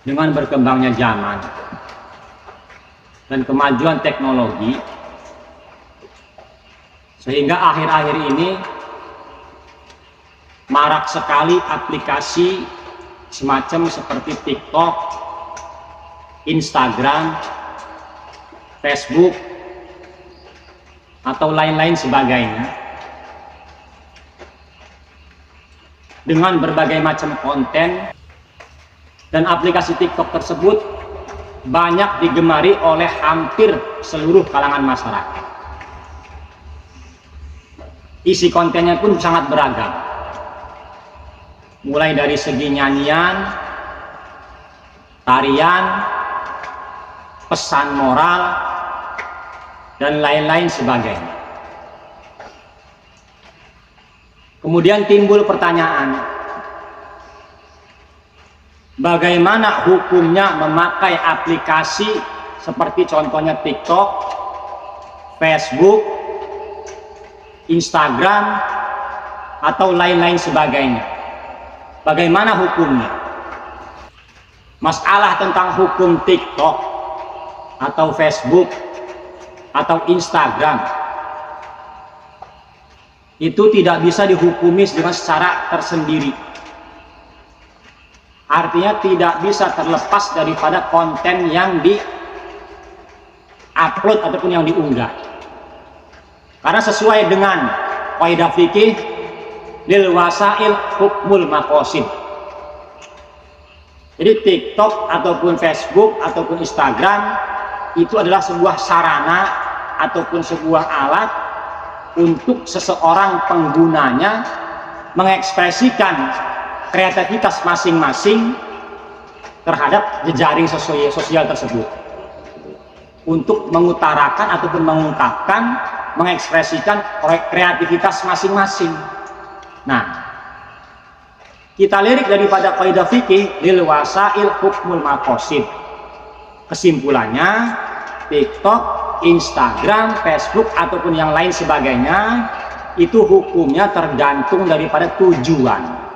Dengan berkembangnya zaman dan kemajuan teknologi, sehingga akhir-akhir ini marak sekali aplikasi semacam seperti TikTok, Instagram, Facebook, atau lain-lain sebagainya, dengan berbagai macam konten. Dan aplikasi TikTok tersebut banyak digemari oleh hampir seluruh kalangan masyarakat. Isi kontennya pun sangat beragam, mulai dari segi nyanyian, tarian, pesan moral, dan lain-lain sebagainya. Kemudian timbul pertanyaan, bagaimana hukumnya memakai aplikasi seperti contohnya TikTok, Facebook, Instagram, atau lain-lain sebagainya? Bagaimana hukumnya? Masalah tentang hukum TikTok atau Facebook atau Instagram itu tidak bisa dihukumi dengan secara tersendiri. Artinya tidak bisa terlepas daripada konten yang di-upload ataupun yang diunggah. Karena sesuai dengan kaidah fikih lil wasail hukmul maqasid. Jadi TikTok ataupun Facebook ataupun Instagram itu adalah sebuah sarana ataupun sebuah alat untuk seseorang penggunanya mengekspresikan kreativitas masing-masing terhadap jejaring sosial tersebut, untuk mengutarakan ataupun mengungkapkan, mengekspresikan kreativitas masing-masing. Nah, kita lirik daripada kaidah fikih lil wasail hukmul maqasid. Kesimpulannya, TikTok, Instagram, Facebook ataupun yang lain sebagainya itu hukumnya tergantung daripada tujuan.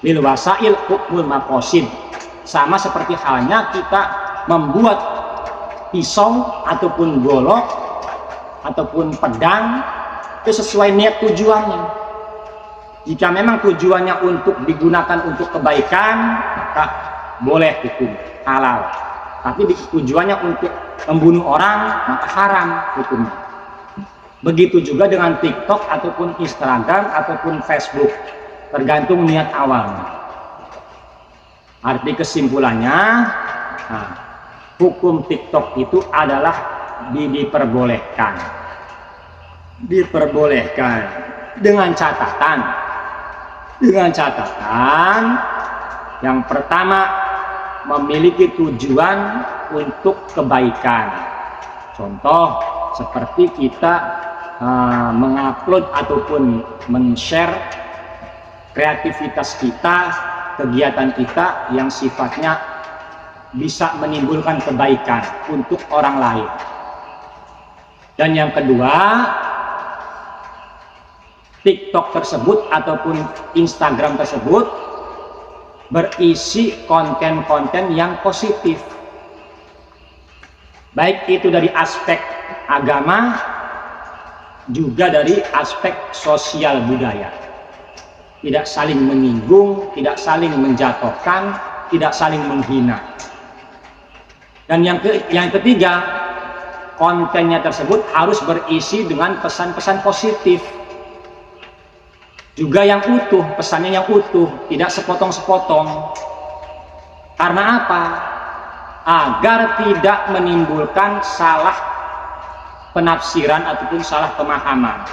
Lil wasail hukmul maqasid. Sama seperti halnya kita membuat pisau ataupun golok ataupun pedang, itu sesuai niat tujuannya. Jika memang tujuannya untuk digunakan untuk kebaikan, maka boleh hukum halal. Tapi tujuannya untuk membunuh orang, maka haram hukumnya. Begitu juga dengan TikTok ataupun Instagram ataupun Facebook, tergantung niat awalnya. Arti kesimpulannya, nah, hukum TikTok itu adalah diperbolehkan dengan catatan yang pertama, memiliki tujuan untuk kebaikan. Contoh seperti kita mengupload ataupun men-share kreativitas kita, kegiatan kita yang sifatnya bisa menimbulkan kebaikan untuk orang lain. Dan yang kedua, TikTok tersebut ataupun Instagram tersebut berisi konten-konten yang positif, baik itu dari aspek agama juga dari aspek sosial budaya. Tidak saling menyinggung, tidak saling menjatuhkan, tidak saling menghina. Dan yang ketiga, kontennya tersebut harus berisi dengan pesan-pesan positif. Juga yang utuh, pesannya yang utuh, tidak sepotong-sepotong. Karena apa? Agar tidak menimbulkan salah penafsiran ataupun salah pemahaman,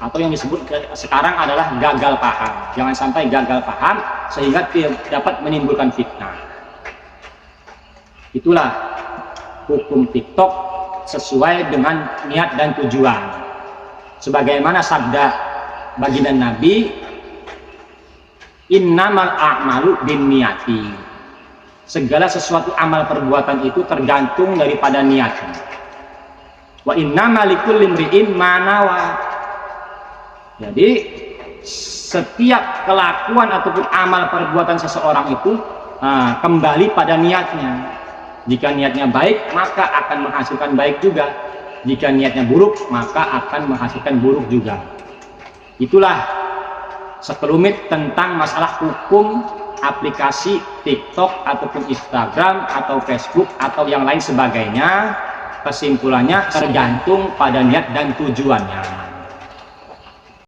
atau yang disebut sekarang adalah gagal paham. Jangan sampai gagal paham sehingga dapat menimbulkan fitnah. Itulah hukum TikTok sesuai dengan niat dan tujuan. Sebagaimana sabda baginda Nabi, innamal a'malu binniyati. Segala sesuatu amal perbuatan itu tergantung daripada niatnya. Wa innamal likulli imri'in ma nawa. Jadi setiap kelakuan ataupun amal perbuatan seseorang itu kembali pada niatnya. Jika niatnya baik, maka akan menghasilkan baik juga. Jika niatnya buruk, maka akan menghasilkan buruk juga. Itulah sekelumit tentang masalah hukum aplikasi TikTok ataupun Instagram atau Facebook atau yang lain sebagainya. Kesimpulannya tergantung pada niat dan tujuannya.